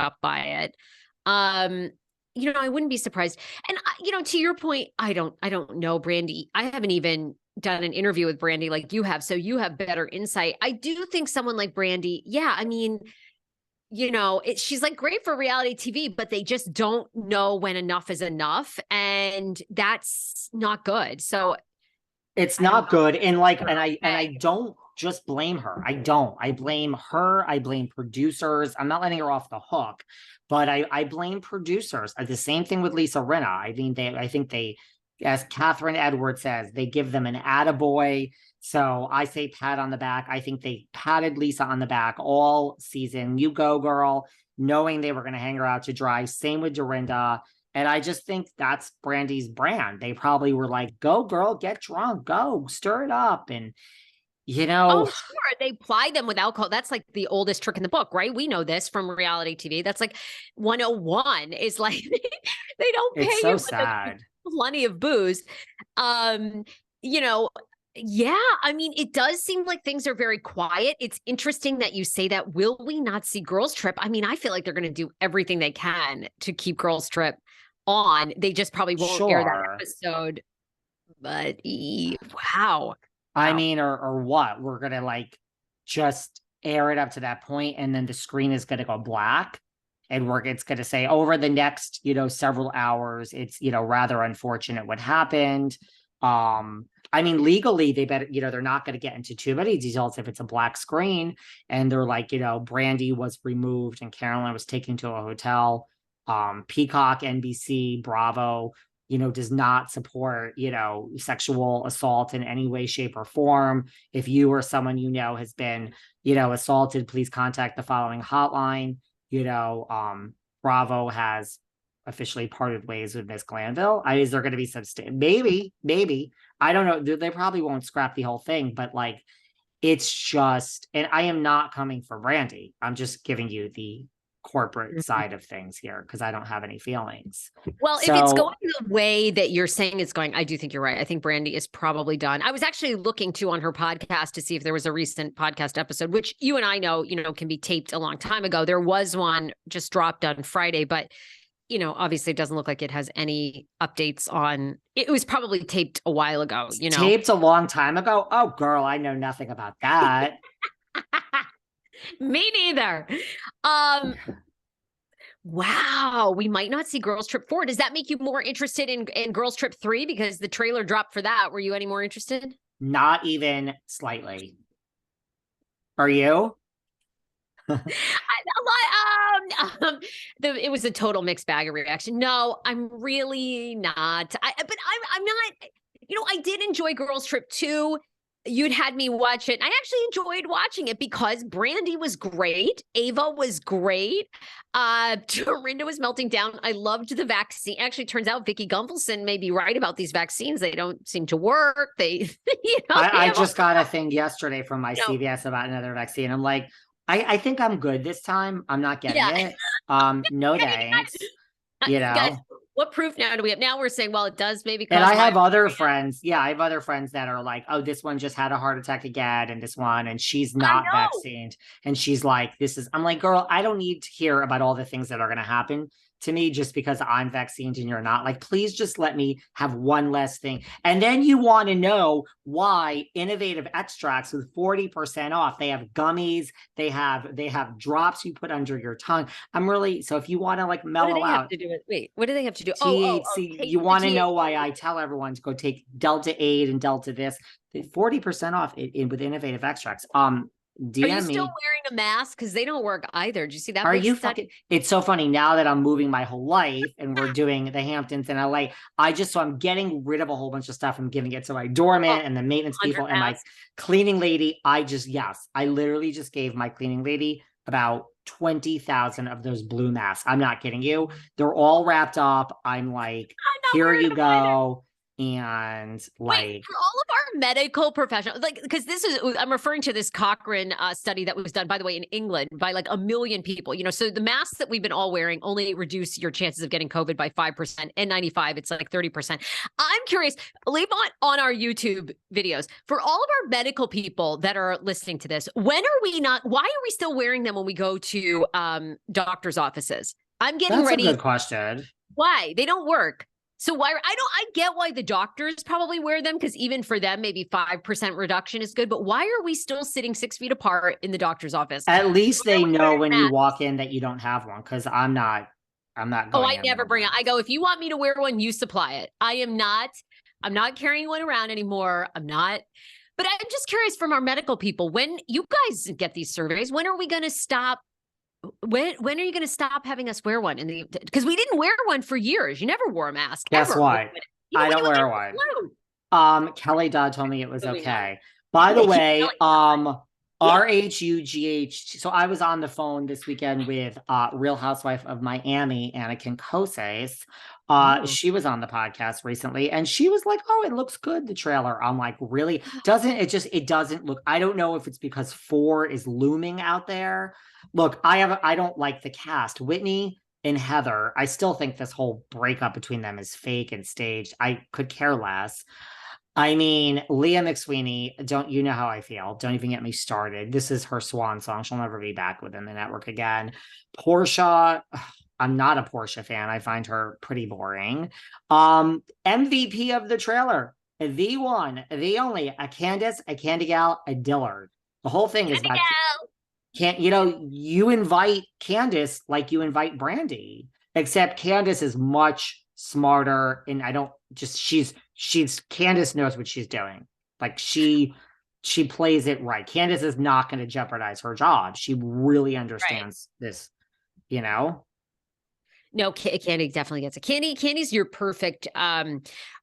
up by it. I wouldn't be surprised. And to your point, I don't know, Brandi. I haven't even done an interview with Brandi like you have, so you have better insight. I do think someone like Brandi, she's like great for reality TV, but they just don't know when enough is enough, and that's not good. So it's not good. And I don't just blame her. I blame her. I blame producers. I'm not letting her off the hook, but I blame producers. The same thing with Lisa Rinna. I think they, as Catherine Edwards says, they give them an attaboy. So I say pat on the back. I think they patted Lisa on the back all season. You go, girl, knowing they were going to hang her out to dry. Same with Dorinda. And I just think that's Brandi's brand. They probably were like, go, girl, get drunk, go, stir it up. And, Oh, sure. They ply them with alcohol. That's like the oldest trick in the book, right? We know this from reality TV. That's like 101 is like, they don't pay it's you so sad. Plenty of booze. Yeah, it does seem like things are very quiet. It's interesting that you say that. Will we not see Girls Trip? I feel like they're going to do everything they can to keep Girls Trip on. They just probably won't air that episode. But wow. Or what? We're going to just air it up to that point, and then the screen is going to go black, and it's going to say over the next, several hours, it's, rather unfortunate what happened. Legally, they better, they're not going to get into too many details if it's a black screen and they're like, Brandi was removed and Carolyn was taken to a hotel. Peacock, NBC, Bravo, does not support, sexual assault in any way, shape, or form. If you or someone has been, assaulted, please contact the following hotline. Bravo has officially parted ways with Miss Glanville. Is there going to be some maybe I don't know. They probably won't scrap the whole thing, but it's just, and I am not coming for Brandi. I'm just giving you the corporate side of things here because I don't have any feelings. Well, if it's going the way that you're saying it's going, I do think you're right. I think Brandi is probably done. I was actually looking too on her podcast to see if there was a recent podcast episode, which you and I know, can be taped a long time ago. There was one just dropped on Friday, but obviously it doesn't look like it has any updates on. It was probably taped a while ago, Taped a long time ago? Oh, girl, I know nothing about that. Me neither. Wow, we might not see Girls Trip 4. Does that make you more interested in Girls Trip 3? Because the trailer dropped for that. Were you any more interested? Not even slightly. Are you? It was a total mixed bag of reaction. No, I'm really not. I'm not. I did enjoy Girls Trip 2. You'd had me watch it. I actually enjoyed watching it because Brandi was great. Ava was great. Dorinda was melting down. I loved the vaccine. Actually, turns out Vicki Gunvalson may be right about these vaccines. They don't seem to work. I just got a thing yesterday from my CVS about another vaccine. I'm like, I think I'm good this time. I'm not getting it. No thanks. Guys, what proof now do we have? Now we're saying, well, it does maybe. And I have other friends. Yeah, I have other friends that are like, oh, this one just had a heart attack again, and this one, and she's not vaccinated. And she's like, I'm like, girl, I don't need to hear about all the things that are going to happen to me just because I'm vaccinated and you're not. Like, please just let me have one less thing. And then you want to know why innovative extracts with 40% off. They have gummies, they have drops you put under your tongue. So if you want to mellow out. What do they have to do? THC. You want to know why I tell everyone to go take Delta 8 and Delta this. 40% off with innovative extracts. DM Are you still wearing a mask? Because they don't work either. Did you see that? Are you fucking? It's so funny now that I'm moving my whole life and we're doing the Hamptons in LA. So I'm getting rid of a whole bunch of stuff and giving it to my doorman and the maintenance people and my cleaning lady. I literally just gave my cleaning lady about 20,000 of those blue masks. I'm not kidding you. They're all wrapped up. I'm like, here you go. And Wait, for all of our medical professionals, like, because I'm referring to this Cochrane study that was done, by the way, in England by like 1 million people. So the masks that we've been all wearing only reduce your chances of getting COVID by 5%. N95, it's like 30%. I'm curious, leave on our YouTube videos for all of our medical people that are listening to this. Why are we still wearing them when we go to doctors' offices? I'm getting ready. That's a good question. Why? They don't work. So I get why the doctors probably wear them, because even for them, maybe 5% reduction is good. But why are we still sitting 6 feet apart in the doctor's office? At least they know when you walk in that you don't have one, because I'm not going. Oh, I never bring it. I go, if you want me to wear one, you supply it. I'm not carrying one around anymore. I'm not. But I'm just curious from our medical people, when you guys get these surveys, when are we going to stop? When are you going to stop having us wear one? Because we didn't wear one for years. You never wore a mask. Guess ever. what? I don't wear one. Kelly Dodd told me it was okay. By the way, RHUGH. So I was on the phone this weekend with Real Housewife of Miami, Anakin Koses. She was on the podcast recently, and she was like, "Oh, it looks good, the trailer." I'm like, "Really? It doesn't look." I don't know if it's because 4 is looming out there. Look, I don't like the cast. Whitney and Heather, I still think this whole breakup between them is fake and staged. I could care less. I mean, Leah McSweeney, don't you know how I feel? Don't even get me started. This is her swan song. She'll never be back within the network again. Portia, I'm not a Portia fan. I find her pretty boring. MVP of the trailer, the one, the only, a Candace, a Candy Gal, a Dillard. The whole thing is about... you invite Candace like you invite Brandi, except Candace is much smarter, and she's Candace knows what she's doing. Like she plays it right. Candace is not going to jeopardize her job. She really understands this, No, Candy definitely gets it. Candy's your perfect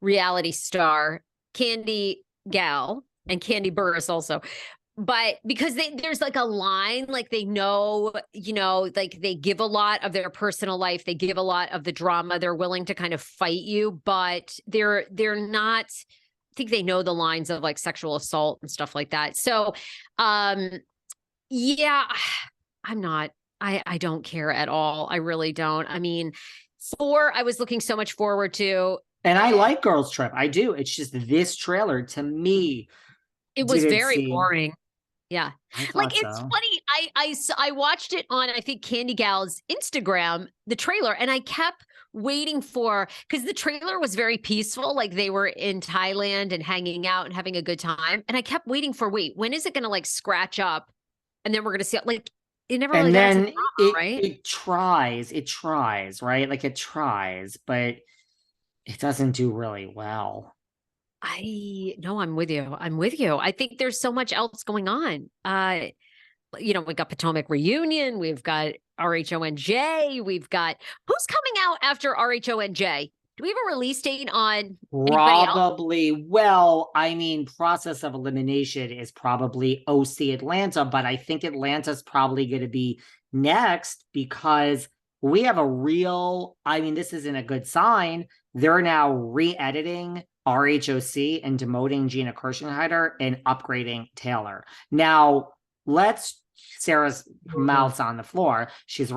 reality star. Candy Gal and Candy Burris also. But because there's like a line, like they know, like they give a lot of their personal life. They give a lot of the drama. They're willing to kind of fight you, but they're not, I think they know the lines of like sexual assault and stuff like that. So, yeah, I don't care at all. I really don't. I mean, 4, I was looking so much forward to. And I like Girls Trip. I do. It's just this trailer to me. It was very boring. Yeah. Like, it's so. Funny. I watched it on, I think, Candy Gal's Instagram, the trailer, and I kept waiting because the trailer was very peaceful. Like they were in Thailand and hanging out and having a good time. And I kept waiting when is it going to like scratch up? And then we're going to see like, it never really does drama, right? It tries, right? Like it tries, but it doesn't do really well. I'm with you. I think there's so much else going on. We got Potomac Reunion. We've got RHONJ. We've got who's coming out after RHONJ? Do we have a release date on? Probably. Well, I mean, process of elimination is probably OC Atlanta, but I think Atlanta's probably going to be next because we have this isn't a good sign. They're now re-editing RHOC and demoting Gina Kirschenheiter and upgrading Taylor. Now, Sarah's mouth's on the floor. She's